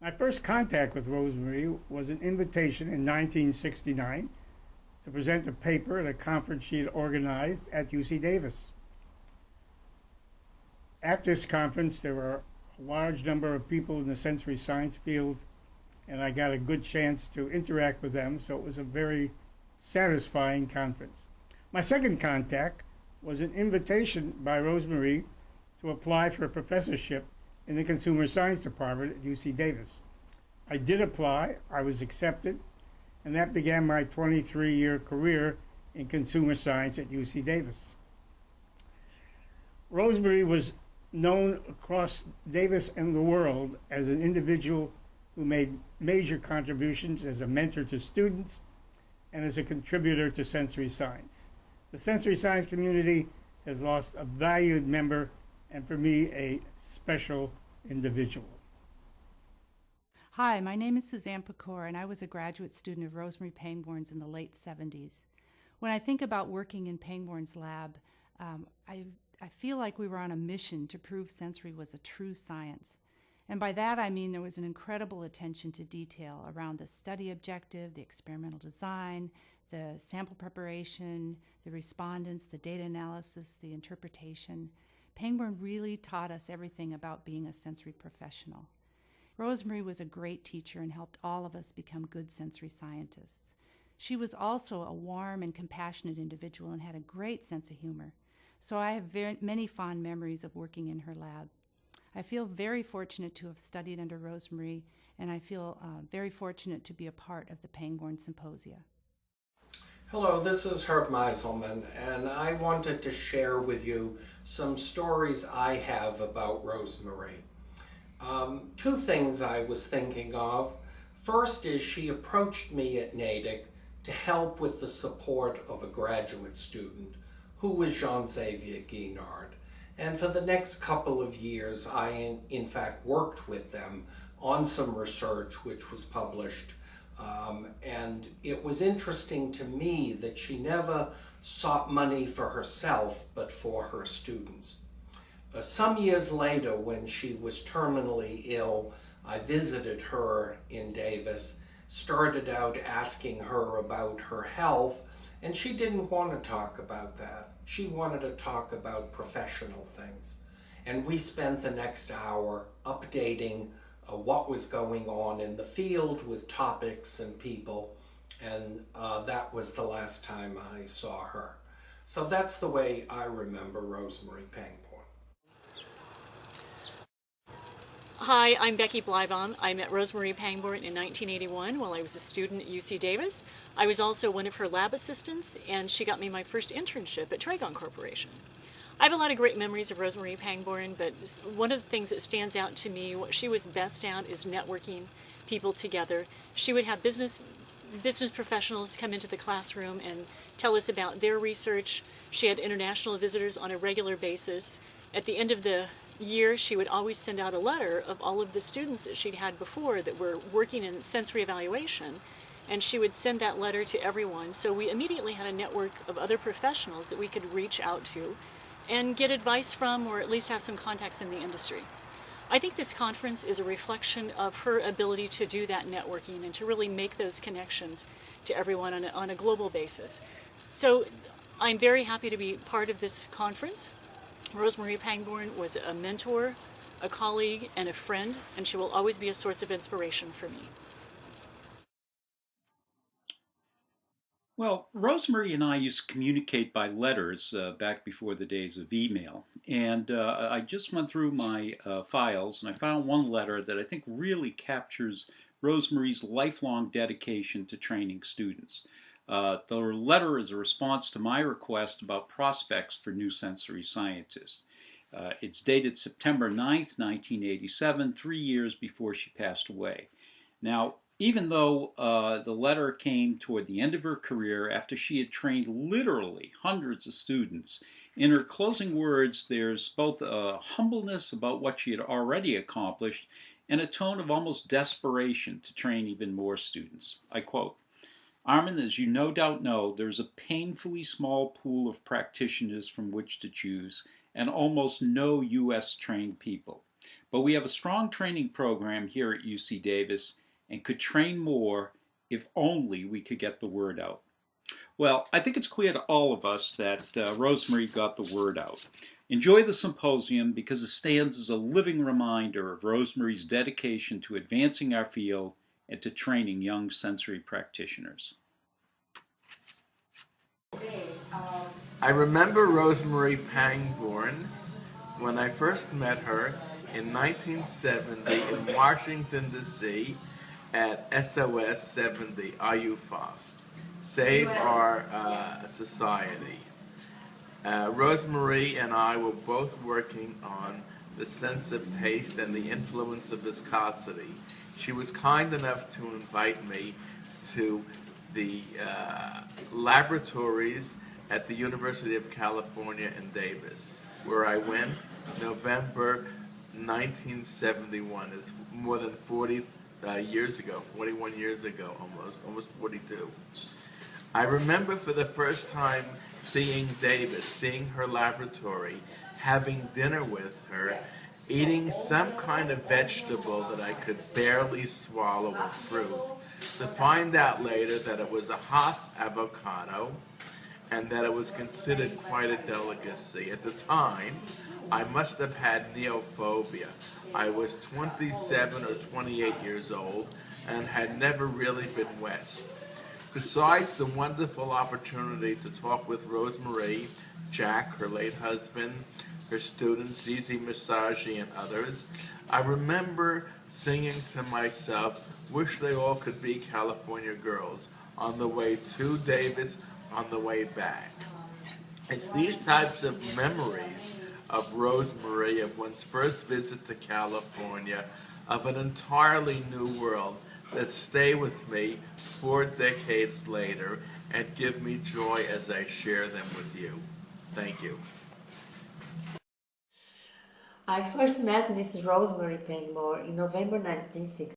My first contact with Rosemary was an invitation in 1969 to present a paper at a conference she had organized at UC Davis. At this conference, there were a large number of people in the sensory science field, and I got a good chance to interact with them, so it was a very satisfying conference. My second contact was an invitation by Rosemary to apply for a professorship in the Consumer Science Department at UC Davis. I did apply, I was accepted, and that began my 23-year career in consumer science at UC Davis. Rosemary was known across Davis and the world as an individual who made major contributions as a mentor to students and as a contributor to sensory science. The sensory science community has lost a valued member and, for me, a special individual. Hi, my name is Suzanne Pecor, and I was a graduate student of Rosemary Pangborn's in the late 70s. When I think about working in Pangborn's lab, I feel like we were on a mission to prove sensory was a true science. And by that I mean there was an incredible attention to detail around the study objective, the experimental design, the sample preparation, the respondents, the data analysis, the interpretation. Pangborn really taught us everything about being a sensory professional. Rosemary was a great teacher and helped all of us become good sensory scientists. She was also a warm and compassionate individual and had a great sense of humor. So I have many fond memories of working in her lab. I feel very fortunate to have studied under Rosemary, and I feel very fortunate to be a part of the Pangborn Symposia. Hello, this is Herb Meiselman, and I wanted to share with you some stories I have about Rosemary. Two things I was thinking of. First is she approached me at Natick to help with the support of a graduate student who was Jean-Xavier Guinard. And for the next couple of years, I in fact worked with them on some research which was published. And it was interesting to me that she never sought money for herself, but for her students. Some years later, when she was terminally ill, I visited her in Davis, started out asking her about her health, and she didn't want to talk about that. She wanted to talk about professional things. And we spent the next hour updating what was going on in the field with topics and people, and that was the last time I saw her. So that's the way I remember Rosemary Pangborn. Hi, I'm Becky Blybaum. I met Rosemary Pangborn in 1981 while I was a student at UC Davis. I was also one of her lab assistants, and she got me my first internship at Tragon Corporation. I have a lot of great memories of Rosemary Pangborn, but one of the things that stands out to me, what she was best at, is networking people together. She would have business professionals come into the classroom and tell us about their research. She had international visitors on a regular basis. At the end of the year, she would always send out a letter of all of the students that she'd had before that were working in sensory evaluation, and she would send that letter to everyone. So we immediately had a network of other professionals that we could reach out to and get advice from, or at least have some contacts in the industry. I think this conference is a reflection of her ability to do that networking and to really make those connections to everyone on a global basis. So I'm very happy to be part of this conference. Rosemary Pangborn was a mentor, a colleague, and a friend, and she will always be a source of inspiration for me. Well, Rosemary and I used to communicate by letters back before the days of email. And I just went through my files and I found one letter that I think really captures Rosemary's lifelong dedication to training students. The letter is a response to my request about prospects for new sensory scientists. It's dated September 9th, 1987, 3 years before she passed away. Now, even though the letter came toward the end of her career after she had trained literally hundreds of students, in her closing words there's both a humbleness about what she had already accomplished and a tone of almost desperation to train even more students. I quote, "Armin, as you no doubt know, there's a painfully small pool of practitioners from which to choose and almost no U.S. trained people. but we have a strong training program here at UC Davis and could train more if only we could get the word out. Well, I think it's clear to all of us that Rosemary got the word out. Enjoy the symposium because it stands as a living reminder of Rosemary's dedication to advancing our field and to training young sensory practitioners. I remember Rosemary Pangborn when I first met her in 1970 in Washington, D.C. at SOS 70, IUFOST, Save Our Society. Rosemary and I were both working on the sense of taste and the influence of viscosity. She was kind enough to invite me to the laboratories at the University of California in Davis, where I went November 1971. It's more than 40 years ago, 41 years ago almost 42. I remember for the first time seeing Davis, seeing her laboratory, having dinner with her, eating some kind of vegetable that I could barely swallow, a fruit, to find out later that it was a Hass avocado and that it was considered quite a delicacy. At the time, I must have had neophobia. I was 27 or 28 years old and had never really been West. Besides the wonderful opportunity to talk with Rosemary, Jack, her late husband, her students, Zizi Masagi, and others, I remember singing to myself, wish they all could be California girls, on the way to Davis, on the way back. It's these types of memories of Rosemary, of one's first visit to California, of an entirely new world, that stay with me 4 decades later and give me joy as I share them with you. Thank you. I first met Mrs. Rosemary Pangborn in November 1960.